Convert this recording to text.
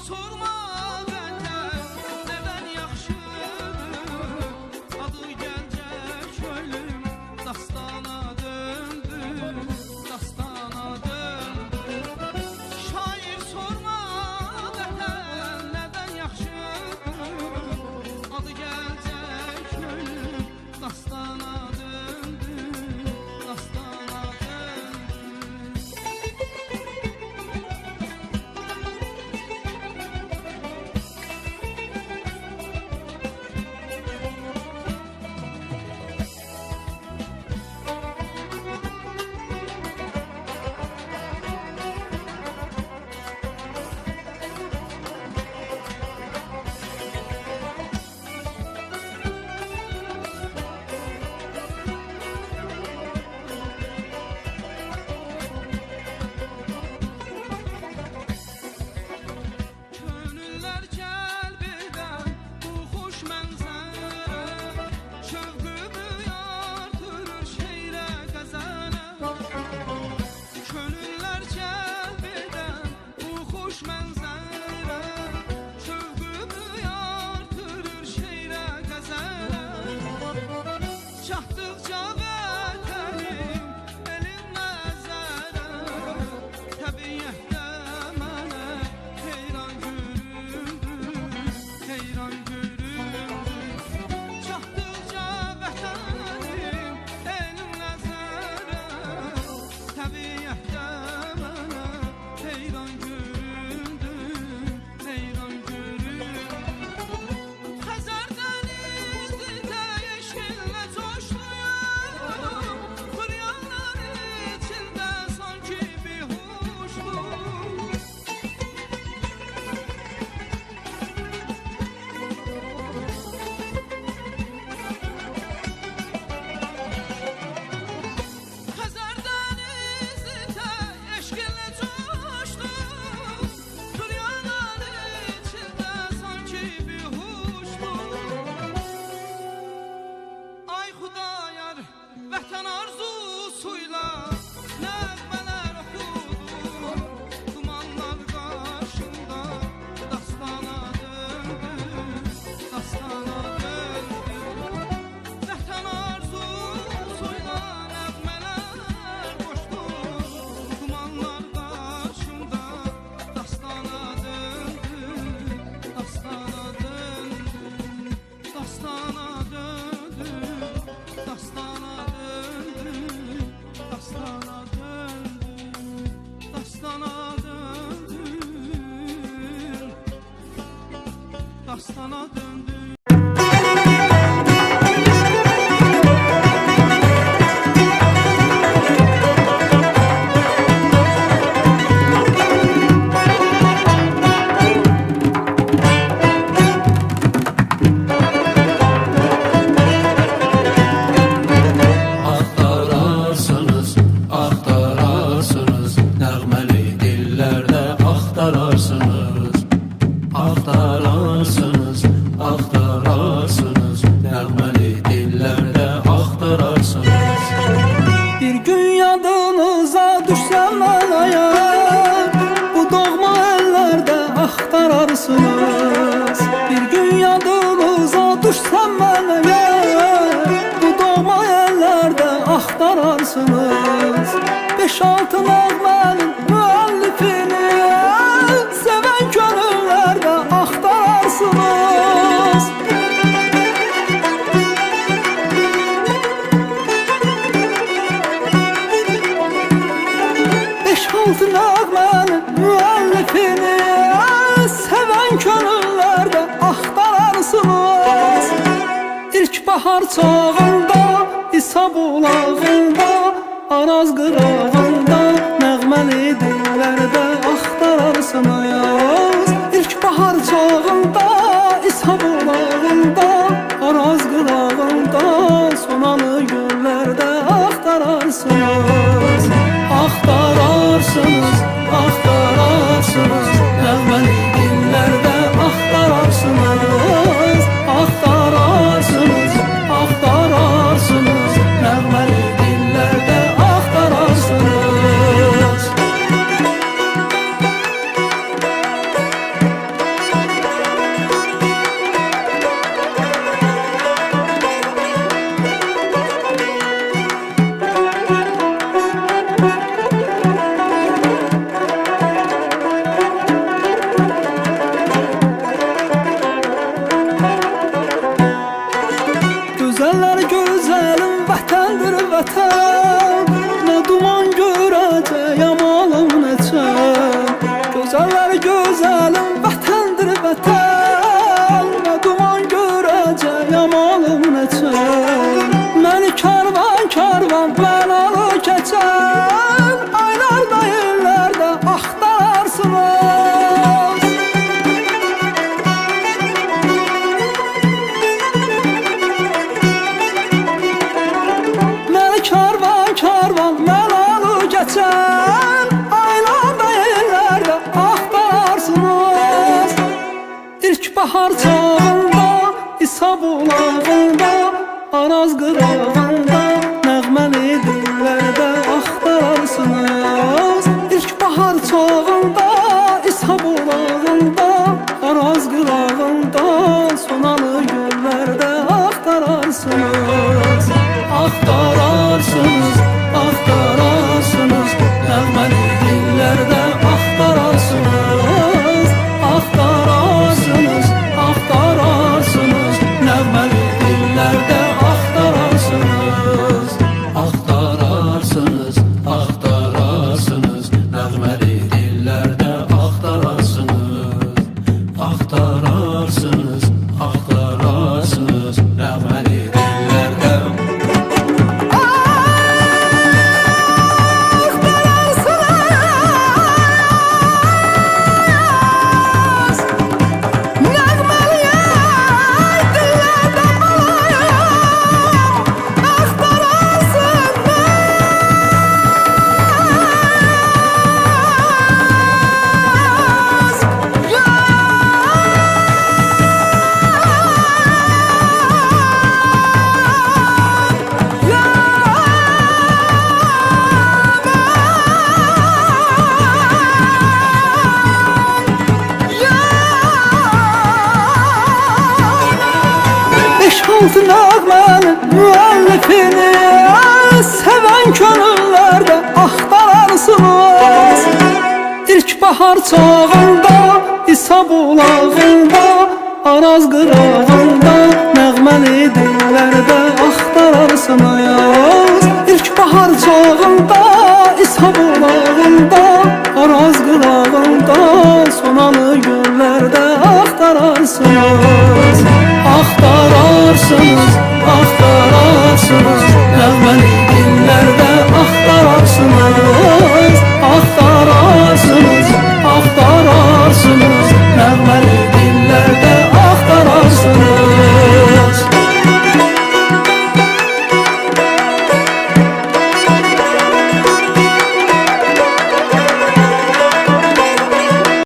sorma vətən nədən yaxşıdır, adı gəlcək ölüm dastana döndü, dastana döndü. Şair sorma vətən nədən yaxşıdır, adı gəlcək ölüm dastana döndü, dastana döndü. Könüller celbeder bu hoş mənzərə, şövqümü artırır şeirə qəzələ. Könüller celbeder bu hoş mənzərə, şövqümü artırır şeirə qəzələ. Çatdıqca vətənim elim nəzərə, təbiətdə mənə heyran göründü, heyran göründü. Çatdıqca vətənim elim nəzərə, təbiətdə mənə heyran göründü, heyran göründü. Xəzər dənizində yeşillə coşduyum, qıryanlar içində sanki bir huşdum. Xəzər dənizində eşqinlə coşdum, qıryanlar içində sanki bir huşdum. Ay Xudayar, vətən arzusuyla nəğmələr oxudum, dumanlar qarşımda dastana döndü, dastana döndü. Vətən arzusuyla nəğmələr qoşdum, dumanlar qarşımda dastana döndü, dastana döndü, dastana döndü, dastana döndü, dastana döndü, dastana döndü, dastana döndü. Axtararsınız, axtararsınız, nəğməli dillərdə axtararsınız. Axtararsınız, axtararsınız, nəğməli dillərdə axtararsınız. Bir gün yadınıza düşsəm mənəyə, bu doğma əllərdə axtararsınız. Bir gün yadınıza düşsəm mənəyə, bu doğma əllərdə axtararsınız. 5-6 nəğmənin müəllifini sevən könüllərdə axtararsınız. Beş-altı nəğmənin müəllifini sevən könüllərdə axtararsınız. İlk bahar çağında, İsa bulağında, Araz qırağında nəğməli dillərdə axtararsınız. İlk bahar çağında, İsa bulağında, Araz qırağında, sonalı göllərdə axtararsınız. Axtararsınız, axtararsınız, nəğməli dillərdə axtararsınız. Axtararsınız, axtararsınız, nəğməli dillərdə axtararsınız. İlk bahar çağında İsa bulağında Araz qırağında Nəğməli dillərdə axtararsınız. İlk bahar çağında İsa bulağında Araz qırağında Sonalı göllərdə axtararsınız. Axtararsınız, axtararsınız Nəğməli dillərdə axtararsınız. Axtararsınız, axtararsınız Nəğməli dillərdə axtararsınız. Axtararsınız, axtararsınız Nəğməli dillərdə axtararsınız. Axtararsınız, axtararsınız Nəğməli dillərdə. Beş-altı nəğmənin müəllifini Sevən könüllərdə axtararsınız. İlk bahar çağında İsa bulağında Araz qırağında Nəğməli dillərdə axtararsınız. İlk bahar çağında İsa bulağında